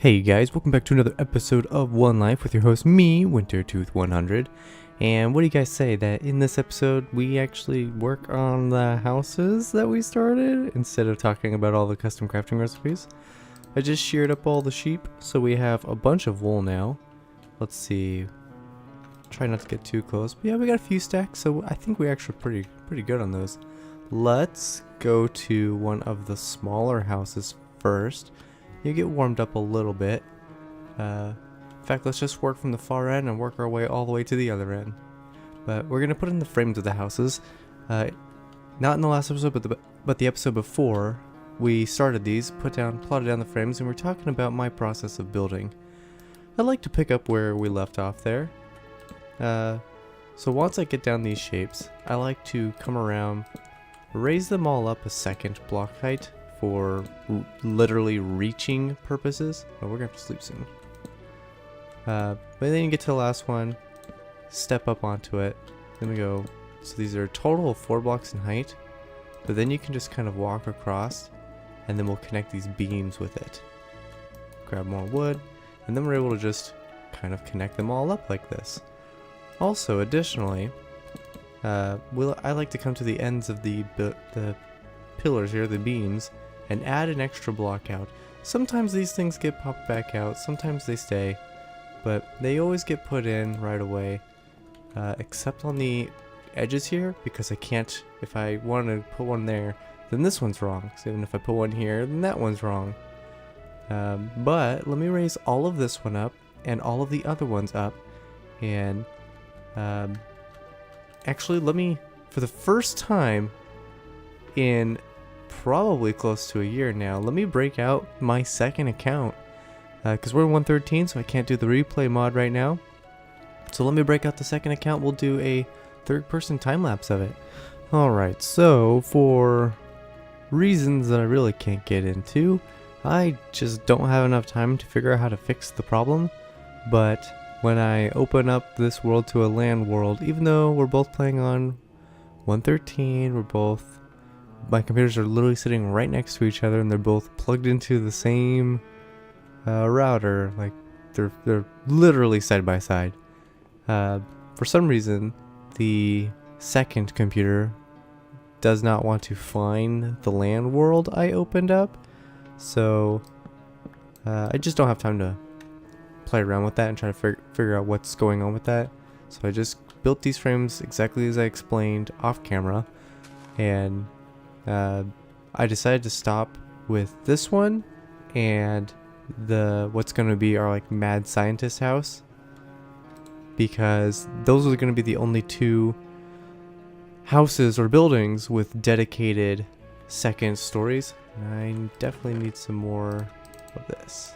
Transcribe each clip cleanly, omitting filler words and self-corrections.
Hey you guys, welcome back to another episode of One Life with your host, me, Wintertooth100. And what do you guys say that in this episode we actually work on the houses that we started instead of talking about all the custom crafting recipes? I just sheared up all the sheep, so we have a bunch of wool now. Let's see. Try not to get too close, but yeah, we got a few stacks, so I think we're actually pretty good on those. Let's go to one of the smaller houses first. You get warmed up a little bit. In fact, let's just work from the far end and work our way all the way to the other end. But we're gonna put in the frames of the houses. Not in the last episode, but the episode before we started these, plotted down the frames, and we're talking about my process of building. I'd like to pick up where we left off there. So once I get down these shapes, I like to come around, raise them all up a second block height for literally reaching purposes. Oh, we're gonna have to sleep soon. But then you get to the last one, step up onto it, then we go. So these are a total of 4 blocks in height, but then you can just kind of walk across, and then we'll connect these beams with it. Grab more wood, and then we're able to just kind of connect them all up like this. Also, additionally, I like to come to the ends of the pillars here, the beams, and add an extra block out. Sometimes these things get popped back out, sometimes they stay, but they always get put in right away, except on the edges here, because I can't, if I want to put one there, then this one's wrong. So even if I put one here, then that one's wrong. But let me raise all of this one up, and all of the other ones up, and actually let me, for the first time in probably close to a year now, let me break out my second account, because we're in 113, so I can't do the replay mod right now. So let me break out the second account. We'll do a third-person time-lapse of it. Alright, so for reasons that I really can't get into, I just don't have enough time to figure out how to fix the problem. But when I open up this world to a land world, even though we're both playing on 113, my computers are literally sitting right next to each other, and they're both plugged into the same router. Like they're literally side by side. For some reason, the second computer does not want to find the land world I opened up, so I just don't have time to play around with that and try to figure out what's going on with that. So I just built these frames exactly as I explained off camera, and I decided to stop with this one and what's going to be our like mad scientist house, because those are going to be the only two houses or buildings with dedicated second stories. And I definitely need some more of this.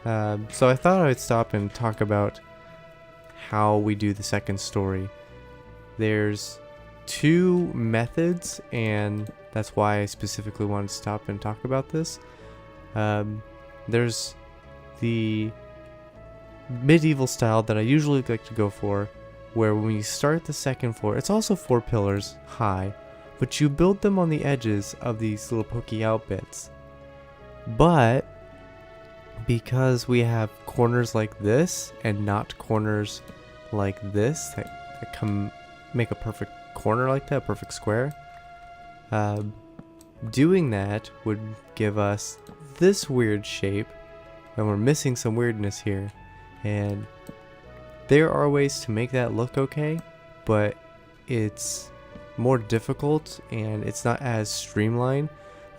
So I thought I'd stop and talk about how we do the second story. There's 2 methods, and that's why I specifically wanted to stop and talk about this. There's the medieval style that I usually like to go for, where when you start the second floor, it's also 4 pillars high, but you build them on the edges of these little pokey out bits. But because we have corners like this and not corners like this that come make a perfect corner like that, perfect square, doing that would give us this weird shape, and we're missing some weirdness here. And there are ways to make that look okay, but it's more difficult and it's not as streamlined.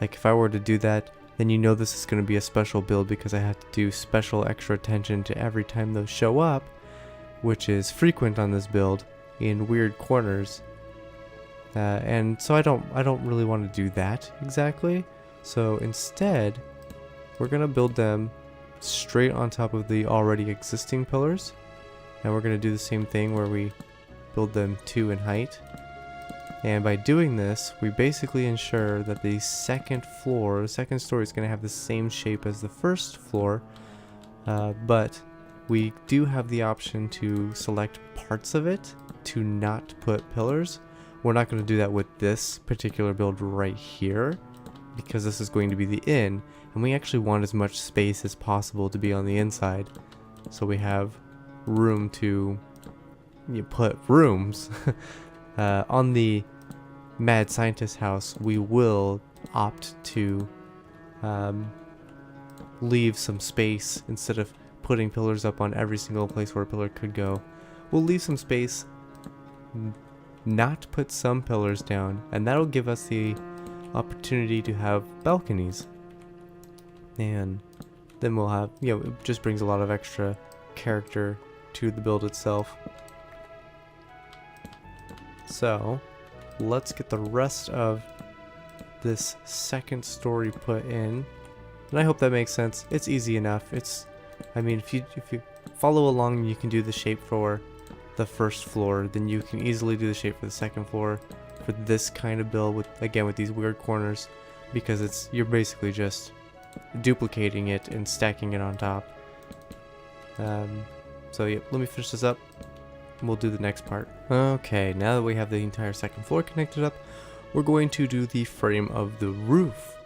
Like if I were to do that, then you know this is going to be a special build, because I have to do special extra attention to every time those show up, which is frequent on this build in weird corners. And so I don't really want to do that exactly. So instead, we're gonna build them straight on top of the already existing pillars, and we're gonna do the same thing where we build them 2 in height. And by doing this, we basically ensure that the second story is gonna have the same shape as the first floor, but we do have the option to select parts of it to not put pillars. We're not going to do that with this particular build right here, because this is going to be the inn, And we actually want as much space as possible to be on the inside, so we have room to put rooms. On the mad scientist house, we will opt to leave some space instead of putting pillars up on every single place where a pillar could go. We'll leave some space, not put some pillars down, and that'll give us the opportunity to have balconies. And then we'll have, it just brings a lot of extra character to the build itself. So let's get the rest of this second story put in, and I hope that makes sense. It's easy enough. I mean, if you follow along, you can do the shape for the first floor, then you can easily do the shape for the second floor for this kind of build with these weird corners, because you're basically just duplicating it and stacking it on top. So yeah, let me finish this up. We'll do the next part. Okay, now that we have the entire second floor connected up, we're going to do the frame of the roof.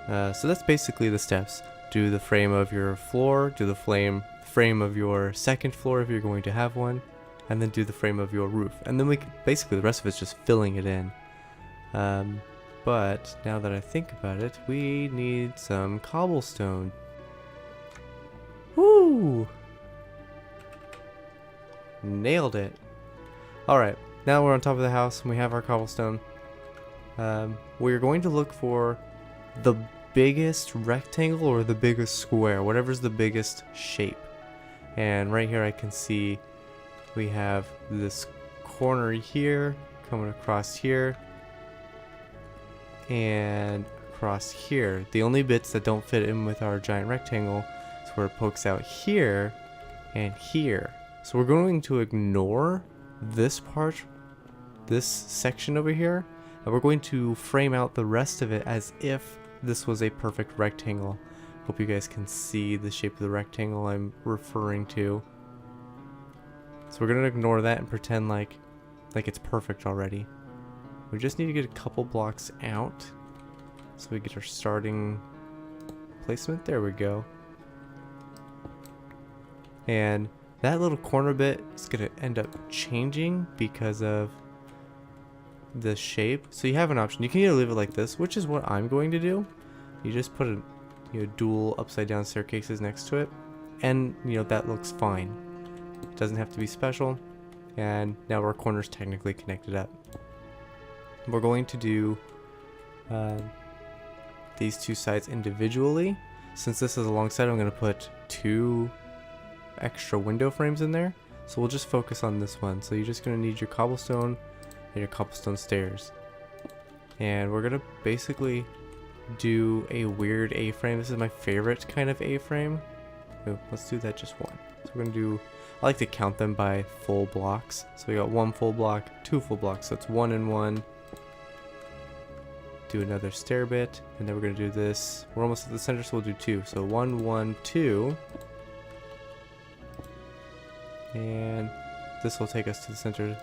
So that's basically the steps. Do the frame of your floor, do the frame of your second floor if you're going to have one, and then do the frame of your roof. And then basically the rest of it's just filling it in. But now that I think about it, we need some cobblestone. Woo! Nailed it. Alright, now we're on top of the house and we have our cobblestone. We're going to look for the biggest rectangle or the biggest square, whatever's the biggest shape. And right here I can see we have this corner here coming across here and across here. The only bits that don't fit in with our giant rectangle is where it pokes out here and here. So we're going to ignore this part, this section over here, and we're going to frame out the rest of it as if this was a perfect rectangle. Hope you guys can see the shape of the rectangle I'm referring to. So we're going to ignore that and pretend like it's perfect already. We just need to get a couple blocks out so we get our starting placement. There we go. And that little corner bit is going to end up changing because of the shape. So you have an option. You can either leave it like this, which is what I'm going to do. You just put dual upside down staircases next to it, and that looks fine. It doesn't have to be special. And now our corner's technically connected up. We're going to do these two sides individually. Since this is a long side, I'm going to put 2 extra window frames in there. So we'll just focus on this one. So you're just going to need your cobblestone and your cobblestone stairs. And we're going to basically do a weird A-frame. This is my favorite kind of A-frame. Let's do that just one. So we're going to do, I like to count them by full blocks. So we got 1 full block, 2 full blocks. So it's 1 and 1. Do another stair bit, and then we're going to do this. We're almost at the center, so we'll do 2. So 1, 1, 2. And this will take us to the center.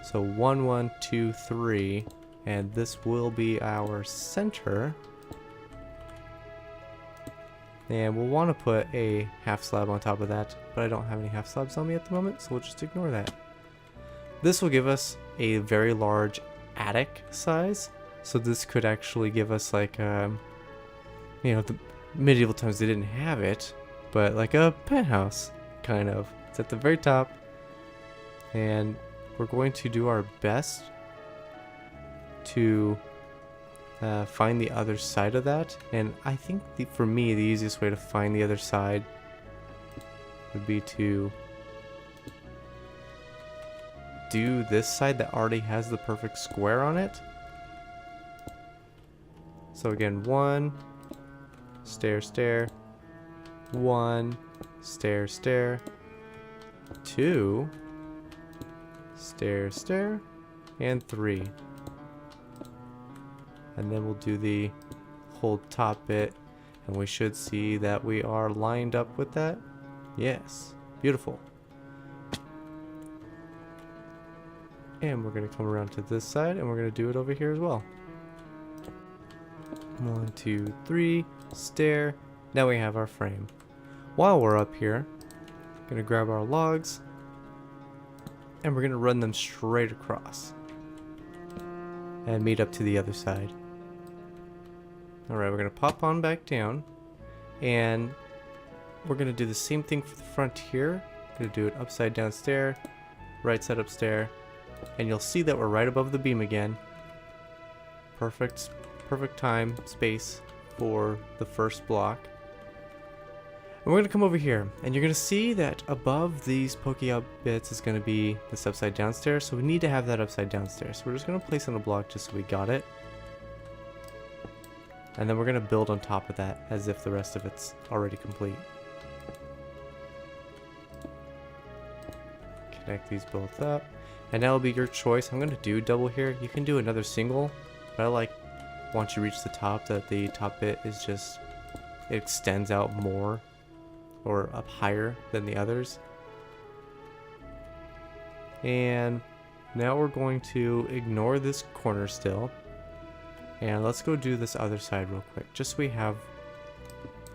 So 1, 1, 2, 3. And this will be our center. And we'll want to put a half slab on top of that, but I don't have any half slabs on me at the moment, so we'll just ignore that. This will give us a very large attic size. So this could actually give us like, the medieval times they didn't have it, but like a penthouse, kind of. It's at the very top. And we're going to do our best to find the other side of that. And I think for me, the easiest way to find the other side would be to do this side that already has the perfect square on it. So again, 1, stair, stair, 1, stair, stair, 2, stair, stair, and 3. And then we'll do the whole top bit, and we should see that we are lined up with that. Yes, beautiful. And we're going to come around to this side, and we're going to do it over here as well. 1, 2, 3, stair. Now we have our frame. While we're up here, gonna grab our logs and we're gonna run them straight across and meet up to the other side. Alright, we're gonna pop on back down and we're gonna do the same thing for the front here. Gonna do an upside down stair, right side up stair, and you'll see that we're right above the beam again. Perfect time, space for the first block. And we're gonna come over here, and you're gonna see that above these pokey out bits is gonna be this upside down stair, so we need to have that upside down stair. So we're just gonna place on a block just so we got it. And then we're gonna build on top of that as if the rest of it's already complete. Connect these both up. And that'll be your choice. I'm gonna do double here. You can do another single, but I like once you reach the top that the top bit is just, it extends out more or up higher than the others. And now we're going to ignore this corner still. And let's go do this other side real quick, just so we have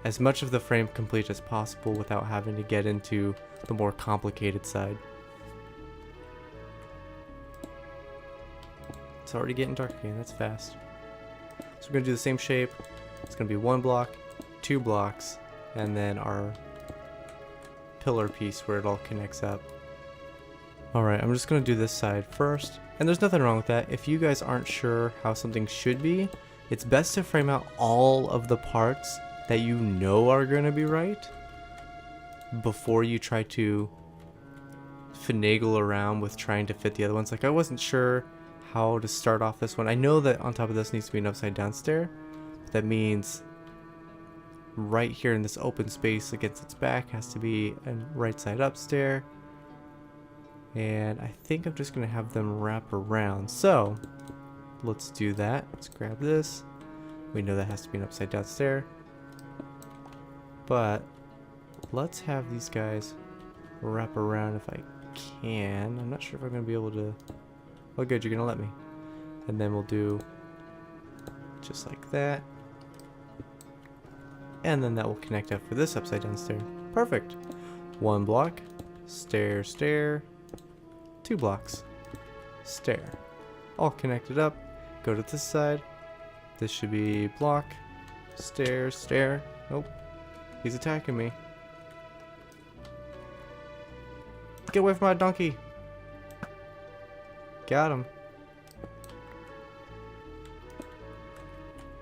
as much of the frame complete as possible without having to get into the more complicated side. It's already getting dark again, that's fast. So we're gonna do the same shape. It's gonna be 1 block, 2 blocks, and then our pillar piece where it all connects up. Alright, I'm just gonna do this side first. And there's nothing wrong with that. If you guys aren't sure how something should be, it's best to frame out all of the parts that you know are gonna be right before you try to finagle around with trying to fit the other ones. Like, I wasn't sure how to start off this one. I know that on top of this needs to be an upside down stair. But that means right here in this open space against its back has to be a right side up stair. And I think I'm just gonna have them wrap around. So let's do that. Let's grab this. We know that has to be an upside down stair. But let's have these guys wrap around if I can. I'm not sure if I'm gonna be able to. Oh good, you're gonna let me. And then we'll do just like that. And then that will connect up for this upside down stair. Perfect. 1 block, stair, stair, 2 blocks, stair. All connected up. Go to this side. This should be block, stair, stair. Nope. He's attacking me. Get away from my donkey. Got him.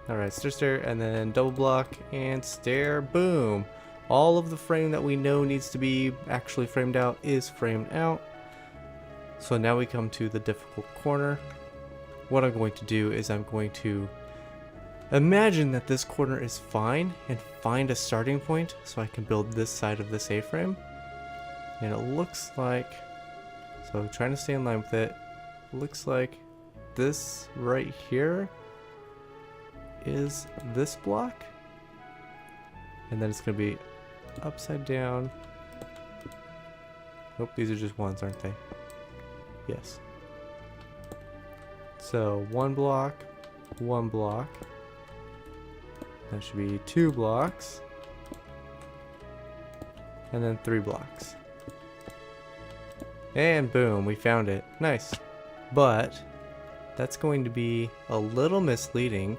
Alright, stair, stair, and then double block and stair. Boom. All of the frame that we know needs to be actually framed out is framed out. So now we come to the difficult corner. What I'm going to do is I'm going to imagine that this corner is fine and find a starting point so I can build this side of this A-frame. And it looks like, so trying to stay in line with it, looks like this right here is this block. And then it's going to be upside down. Nope, these are just ones, aren't they? Yes. So 1 block, 1 block. That should be 2 blocks. And then 3 blocks. And boom, we found it. Nice. But that's going to be a little misleading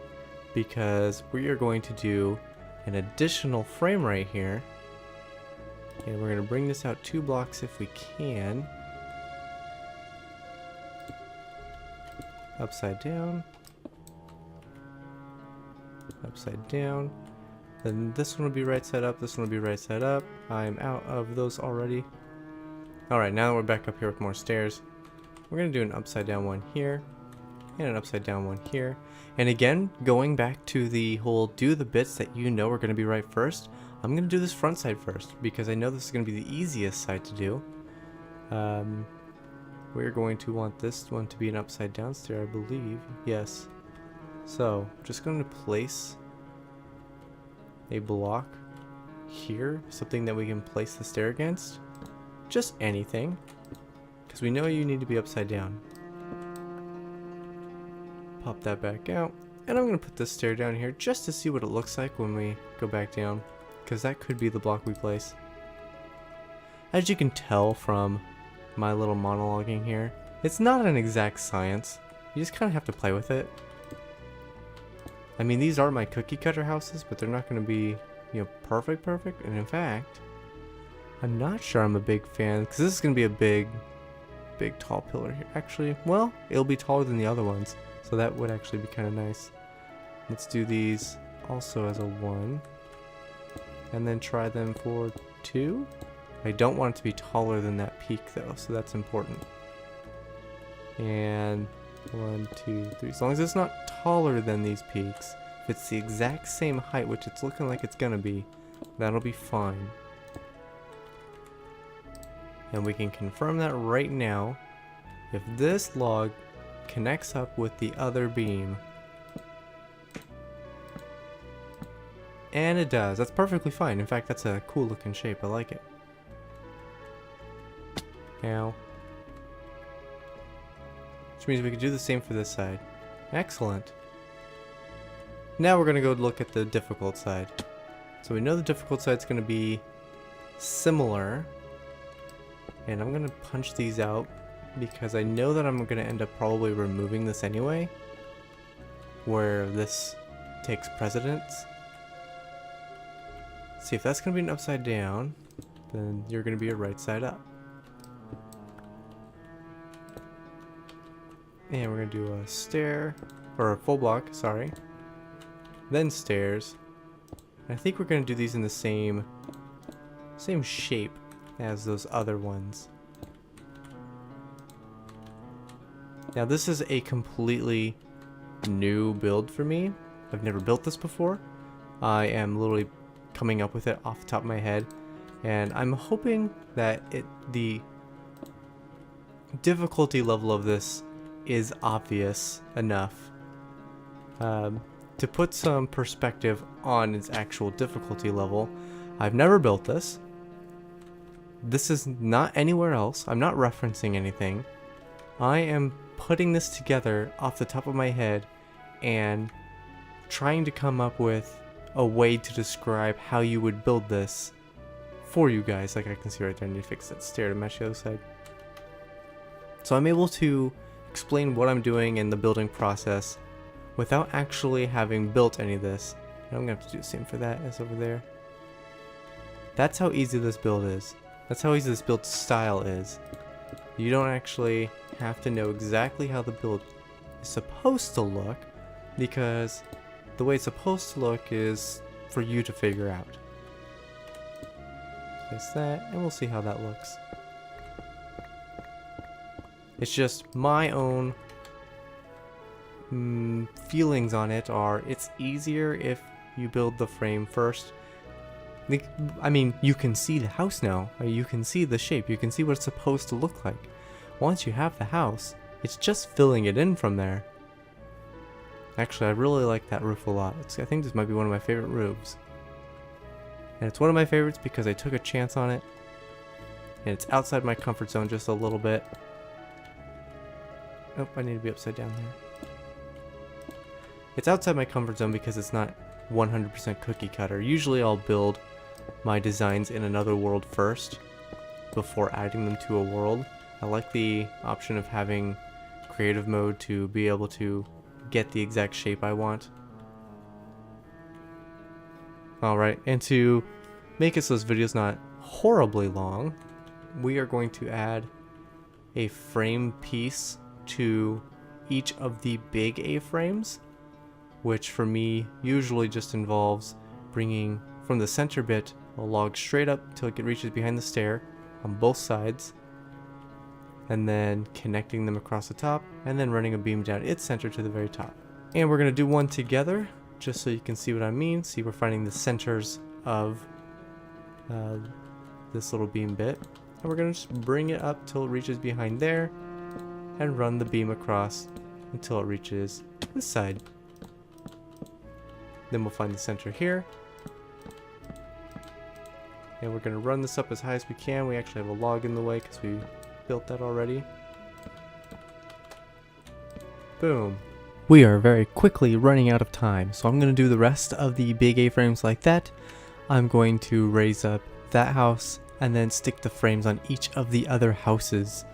because we are going to do an additional frame right here. And we're going to bring this out 2 blocks if we can. Upside down. Upside down. Then this one will be right side up, this one will be right side up. I'm out of those already. Alright, now we're back up here with more stairs. We're going to do an upside down one here. And an upside down one here. And again, going back to the whole do the bits that you know are going to be right first. I'm going to do this front side first because I know this is going to be the easiest side to do. We're going to want this one to be an upside down stair, I believe. Yes. So, just going to place a block here, something that we can place the stair against. Just anything, because we know you need to be upside down. Pop that back out, And I'm going to put this stair down here just to see what it looks like when we go back down, because that could be the block we place. As you can tell from my little monologuing here, it's not an exact science. You just kind of have to play with it. I mean, these are my cookie cutter houses, but they're not going to be, you know, perfect. And in fact, I'm not sure I'm a big fan, because this is going to be a big tall pillar here. Actually, well, it'll be taller than the other ones, so that would actually be kind of nice. Let's do these also as a 1, and then try them for 2. I don't want it to be taller than that peak though, so that's important. And 1, 2, 3. As long as it's not taller than these peaks, if it's the exact same height, which it's looking like it's gonna be, that'll be fine. And we can confirm that right now. If this log connects up with the other beam, and it does, that's perfectly fine. In fact, that's a cool looking shape. I like it. Now, which means we can do the same for this side. Excellent. Now we're going to go look at the difficult side. So we know the difficult side's going to be similar. And I'm going to punch these out because I know that I'm going to end up probably removing this anyway, where this takes precedence. See, if that's going to be an upside down, then you're going to be a right side up. And we're going to do a stair, or a full block, sorry. Then stairs. And I think we're going to do these in the same shape as those other ones. Now this is a completely new build for me. I've never built this before. I am literally coming up with it off the top of my head, and I'm hoping that the difficulty level of this is obvious enough to put some perspective on its actual difficulty level. I've never built this. This is not anywhere else. I'm not referencing anything. I am putting this together off the top of my head and trying to come up with a way to describe how you would build this for you guys. Like I can see right there, I need to fix that stair to match the other side. So I'm able to explain what I'm doing in the building process without actually having built any of this. And I'm going to have to do the same for that as over there. That's how easy this build is. That's how easy this build style is. You don't actually have to know exactly how the build is supposed to look, because the way it's supposed to look is for you to figure out. Place that, and we'll see how that looks. It's just my own feelings on it are, it's easier if you build the frame first. I mean, you can see the house now. You can see the shape. You can see what it's supposed to look like. Once you have the house, it's just filling it in from there. Actually, I really like that roof a lot. I think this might be one of my favorite roofs. And it's one of my favorites because I took a chance on it. And it's outside my comfort zone just a little bit. Oh, I need to be upside down here. It's outside my comfort zone because it's not 100% cookie cutter. Usually I'll build my designs in another world first before adding them to a world. I like the option of having creative mode to be able to get the exact shape I want. Alright, and to make it so this video's not horribly long, we are going to add a frame piece to each of the big A-frames, which for me usually just involves bringing from the center bit a log straight up till it reaches behind the stair on both sides, and then connecting them across the top, and then running a beam down its center to the very top. And we're going to do one together just so you can see what I mean. See, we're finding the centers of this little beam bit, and we're going to just bring it up till it reaches behind there and run the beam across until it reaches this side. Then we'll find the center here, and we're going to run this up as high as we can. We actually have a log in the way because we built that already. Boom. we are very quickly running out of time, so I'm going to do the rest of the big A-frames like that. I'm going to raise up that house and then stick the frames on each of the other houses.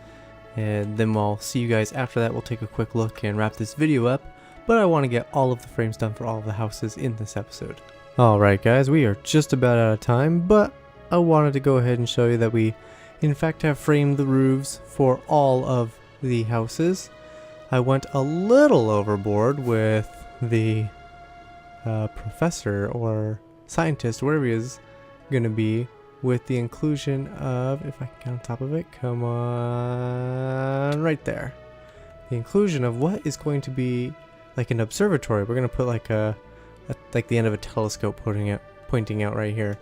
And then I'll see you guys after that. We'll take a quick look and wrap this video up. But I want to get all of the frames done for all of the houses in this episode. Alright guys, we are just about out of time, but I wanted to go ahead and show you that we in fact have framed the roofs for all of the houses. I went a little overboard with the professor or scientist, whatever he is going to be, with the inclusion of, if I can get on top of it, come on, right there. The inclusion of what is going to be like an observatory. We're going to put like like the end of a telescope pointing out right here.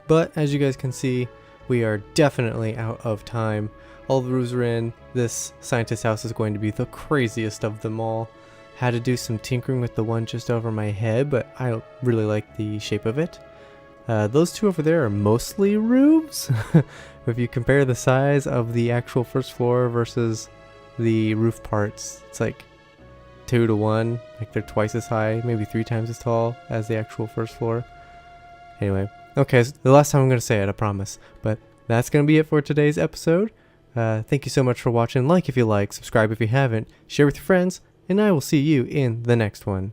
But as you guys can see, we are definitely out of time. All the roofs are in. This scientist house is going to be the craziest of them all. Had to do some tinkering with the one just over my head, but I really like the shape of it. Those two over there are mostly roofs. If you compare the size of the actual first floor versus the roof parts, it's like 2 to 1. Like they're twice as high, maybe 3 times as tall as the actual first floor. Anyway, okay, so the last time I'm going to say it, I promise. But that's going to be it for today's episode. Thank you so much for watching. Like if you like, subscribe if you haven't, share with your friends, and I will see you in the next one.